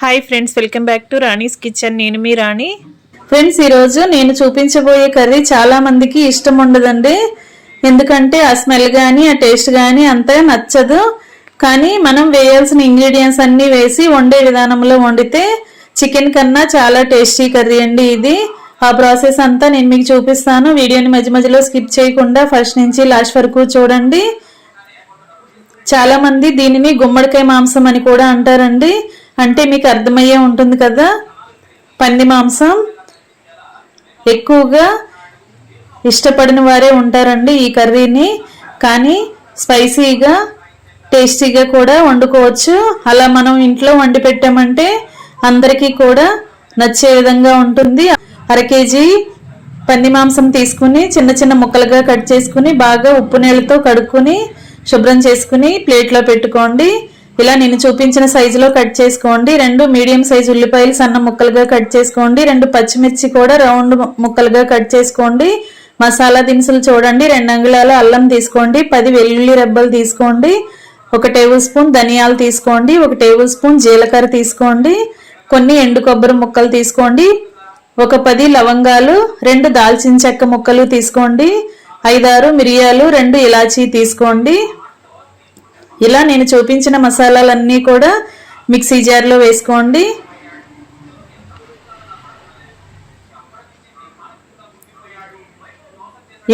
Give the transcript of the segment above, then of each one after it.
Hi friends, welcome back to Rani's kitchen. నేను మీ రాణి. Friends, ఈరోజు నేను చూపించబోయే కర్రీ చాలా మందికి ఇష్టం ఉండదండి. ఎందుకంటే ఆ స్మెల్ కానీ ఆ టేస్ట్ కానీ అంతగా నచ్చదు. కానీ మనం వేయాల్సిన ఇంగ్రీడియంట్స్ అన్నీ వేసి వండే విధానంలో వండితే చికెన్ కన్నా చాలా టేస్టీ కర్రీ అండి ఇది. ఆ ప్రాసెస్ అంతా నేను మీకు చూపిస్తాను. వీడియోని మధ్య మధ్యలో స్కిప్ చేయకుండా ఫస్ట్ నుంచి లాస్ట్ వరకు చూడండి. చాలా మంది దీనిని గుమ్మడికాయ మాంసం అని కూడా అంటారండి. అంటే మీకు అర్థమయ్యే ఉంటుంది కదా. పంది మాంసం ఎక్కువగా ఇష్టపడిన వారే ఉంటారండి ఈ కర్రీని. కానీ స్పైసీగా టేస్టీగా కూడా వండుకోవచ్చు. అలా మనం ఇంట్లో వండి పెట్టామంటే అందరికీ కూడా నచ్చే విధంగా ఉంటుంది. 1/2 కేజీ పంది మాంసం తీసుకుని చిన్న చిన్న ముక్కలుగా కట్ చేసుకుని బాగా ఉప్పు నీళ్ళతో కడుక్కుని శుభ్రం చేసుకుని ప్లేట్లో పెట్టుకోండి. ఇలా నేను చూపించిన సైజులో కట్ చేసుకోండి. 2 మీడియం సైజు ఉల్లిపాయలు సన్న ముక్కలుగా కట్ చేసుకోండి. 2 పచ్చిమిర్చి కూడా రౌండ్ ముక్కలుగా కట్ చేసుకోండి. మసాలా దినుసులు చూడండి, 2 అంగుళాల అల్లం తీసుకోండి, 10 వెల్లుల్లి రెబ్బలు తీసుకోండి, 1 టేబుల్ స్పూన్ ధనియాలు తీసుకోండి, 1 టేబుల్ స్పూన్ జీలకర్ర తీసుకోండి, కొన్ని ఎండు కొబ్బరి ముక్కలు తీసుకోండి, 10 లవంగాలు, 2 దాల్చిన చెక్క ముక్కలు తీసుకోండి, 5-6 మిరియాలు, 2 ఇలాచీ తీసుకోండి. ఇలా నేను చూపించిన మసాలాలన్నీ కూడా మిక్సీ జార్లో వేసుకోండి.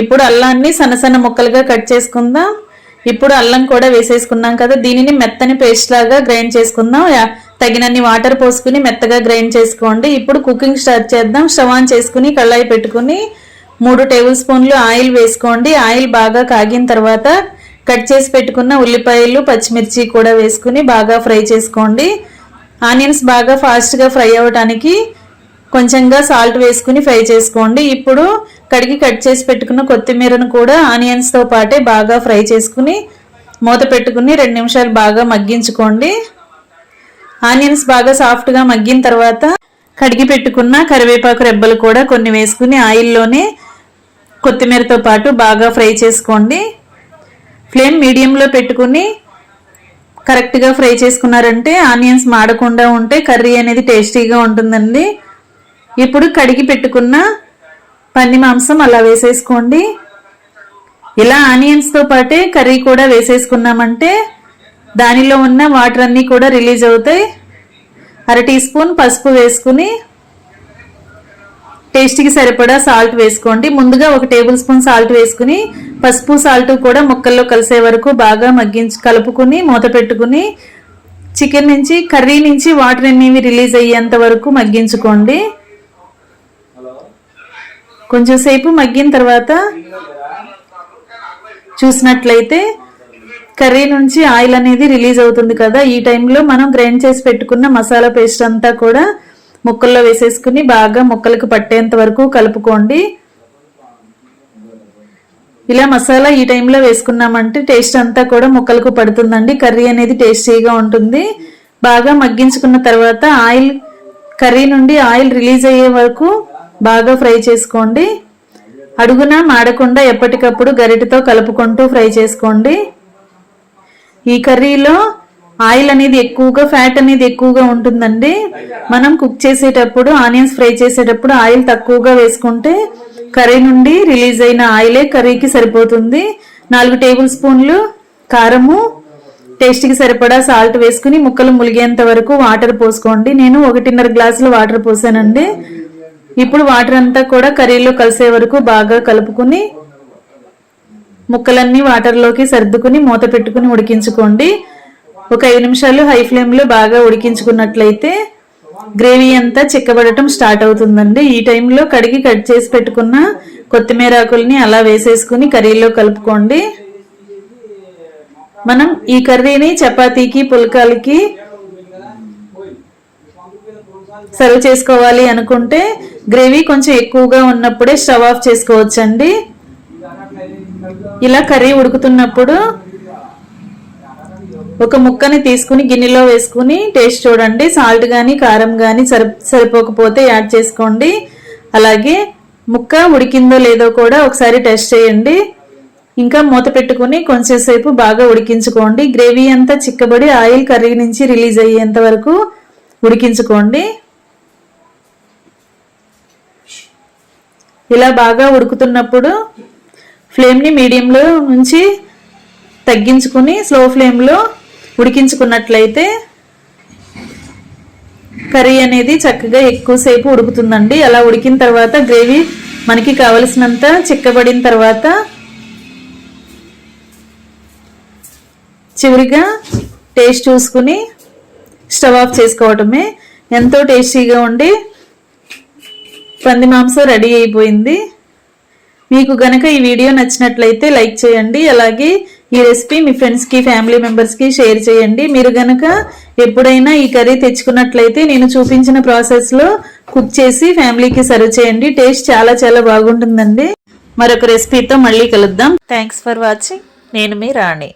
ఇప్పుడు అల్లాన్ని సన్న సన్న ముక్కలుగా కట్ చేసుకుందాం. ఇప్పుడు అల్లం కూడా వేసేసుకున్నాం కదా, దీనిని మెత్తని పేస్ట్ లాగా గ్రైండ్ చేసుకుందాం. తగినన్ని వాటర్ పోసుకుని మెత్తగా గ్రైండ్ చేసుకోండి. ఇప్పుడు కుకింగ్ స్టార్ట్ చేద్దాం. స్టవ్ ఆన్ చేసుకుని కళాయి పెట్టుకుని 3 టేబుల్ స్పూన్లు ఆయిల్ వేసుకోండి. ఆయిల్ బాగా కాగిన తర్వాత కట్ చేసి పెట్టుకున్న ఉల్లిపాయలు పచ్చిమిర్చి కూడా వేసుకుని బాగా ఫ్రై చేసుకోండి. ఆనియన్స్ బాగా ఫాస్ట్గా ఫ్రై అవ్వడానికి కొంచెంగా సాల్ట్ వేసుకుని ఫ్రై చేసుకోండి. ఇప్పుడు కడిగి కట్ చేసి పెట్టుకున్న కొత్తిమీరను కూడా ఆనియన్స్తో పాటే బాగా ఫ్రై చేసుకుని మూత పెట్టుకుని 2 నిమిషాలు బాగా మగ్గించుకోండి. ఆనియన్స్ బాగా సాఫ్ట్గా మగ్గిన తర్వాత కడిగి పెట్టుకున్న కరివేపాకు రెబ్బలు కూడా కొన్ని వేసుకుని ఆయిల్లోనే కొత్తిమీరతో పాటు బాగా ఫ్రై చేసుకోండి. ఫ్లేమ్ మీడియంలో పెట్టుకుని కరెక్ట్గా ఫ్రై చేసుకున్నారంటే ఆనియన్స్ మాడకుండా ఉంటే కర్రీ అనేది టేస్టీగా ఉంటుందండి. ఇప్పుడు కడిగి పెట్టుకున్న పంది మాంసం అలా వేసేసుకోండి. ఇలా ఆనియన్స్తో పాటే కర్రీ కూడా వేసేసుకున్నామంటే దానిలో ఉన్న వాటర్ అన్నీ కూడా రిలీజ్ అవుతాయి. 1/2 టీ స్పూన్ పసుపు వేసుకుని టేస్ట్కి సరిపడా సాల్ట్ వేసుకోండి. ముందుగా 1 టేబుల్ స్పూన్ సాల్ట్ వేసుకుని పసుపు సాల్ట్ కూడా ముక్కల్లో కలిసే వరకు బాగా కలుపుకుని మూత పెట్టుకుని చికెన్ నుంచి కర్రీ నుంచి వాటర్ అనేవి రిలీజ్ అయ్యేంత వరకు మగ్గించుకోండి. కొంచెం సేపు మగ్గిన తర్వాత చూసినట్లయితే కర్రీ నుంచి ఆయిల్ అనేది రిలీజ్ అవుతుంది కదా. ఈ టైంలో మనం గ్రైండ్ చేసి పెట్టుకున్న మసాలా పేస్ట్ అంతా కూడా ముక్కల్లో వేసేసుకుని బాగా ముక్కలకు పట్టేంత వరకు కలుపుకోండి. ఇలా మసాలా ఈ టైంలో వేసుకున్నామంటే టేస్ట్ అంతా కూడా ముక్కలకు పడుతుందండి. కర్రీ అనేది టేస్టీగా ఉంటుంది. బాగా మగ్గించుకున్న తర్వాత కర్రీ నుండి ఆయిల్ రిలీజ్ అయ్యే వరకు బాగా ఫ్రై చేసుకోండి. అడుగున మాడకుండా ఎప్పటికప్పుడు గరిటెతో కలుపుకుంటూ ఫ్రై చేసుకోండి. ఈ కర్రీలో ఆయిల్ అనేది ఎక్కువగా ఫ్యాట్ అనేది ఎక్కువగా ఉంటుందండి. మనం కుక్ చేసేటప్పుడు ఆనియన్స్ ఫ్రై చేసేటప్పుడు ఆయిల్ తక్కువగా వేసుకుంటే కర్రీ నుండి రిలీజ్ అయిన ఆయిలే కర్రీకి సరిపోతుంది. 4 టేబుల్ స్పూన్లు కారము, టేస్ట్కి సరిపడా సాల్ట్ వేసుకుని ముక్కలు ములిగేంత వరకు వాటర్ పోసుకోండి. నేను 1.5 గ్లాసులు వాటర్ పోసానండి. ఇప్పుడు వాటర్ అంతా కూడా కర్రీలో కలిసే వరకు బాగా కలుపుకుని ముక్కలన్నీ వాటర్లోకి సర్దుకుని మూత పెట్టుకుని ఉడికించుకోండి. ఒక 5 నిమిషాలు హై ఫ్లేమ్లో బాగా ఉడికించుకున్నట్లయితే గ్రేవీ అంతా చిక్కబడటం స్టార్ట్ అవుతుందండి. ఈ టైంలో కడిగి కట్ చేసి పెట్టుకున్న కొత్తిమీర ఆకుల్ని అలా వేసేసుకుని కర్రీలో కలుపుకోండి. మనం ఈ కర్రీని చపాతీకి పుల్కాలకి సర్వ్ చేసుకోవాలి అనుకుంటే గ్రేవీ కొంచెం ఎక్కువగా ఉన్నప్పుడే స్టవ్ ఆఫ్ చేసుకోవచ్చండి. ఇలా కర్రీ ఉడుకుతున్నప్పుడు ఒక ముక్కని తీసుకుని గిన్నెలో వేసుకుని టేస్ట్ చూడండి. సాల్ట్ కానీ కారం కానీ సరిపోకపోతే యాడ్ చేసుకోండి. అలాగే ముక్క ఉడికిందో లేదో కూడా ఒకసారి టెస్ట్ చేయండి. ఇంకా మూత పెట్టుకుని కొంచెం సేపు బాగా ఉడికించుకోండి. గ్రేవీ అంతా చిక్కబడి ఆయిల్ కర్రీ నుంచి రిలీజ్ అయ్యేంత వరకు ఉడికించుకోండి. ఇలా బాగా ఉడుకుతున్నప్పుడు ఫ్లేమ్ని మీడియంలో నుంచి తగ్గించుకుని స్లో ఫ్లేమ్లో ఉడికించుకున్నట్లయితే కర్రీ అనేది చక్కగా ఎక్కువసేపు ఉడుకుతుందండి. అలా ఉడికిన తర్వాత గ్రేవీ మనకి కావలసినంత చిక్కబడిన తర్వాత చివరిగా టేస్ట్ చూసుకుని స్టవ్ ఆఫ్ చేసుకోవటమే. ఎంతో టేస్టీగా ఉండి పంది మాంసం రెడీ అయిపోయింది. మీకు గనక ఈ వీడియో నచ్చినట్లయితే లైక్ చేయండి. అలాగే ఈ రెసిపీ మీ ఫ్రెండ్స్కి ఫ్యామిలీ మెంబర్స్కి షేర్ చేయండి. మీరు గనక ఎప్పుడైనా ఈ కర్రీ తెచ్చుకున్నట్లయితే నేను చూపించిన ప్రాసెస్లో కుక్ చేసి ఫ్యామిలీకి సర్వ్ చేయండి. టేస్ట్ చాలా చాలా బాగుంటుందండి. మరొక రెసిపీతో మళ్ళీ కలుద్దాం. Thanks for watching. నేను మీ రాణి.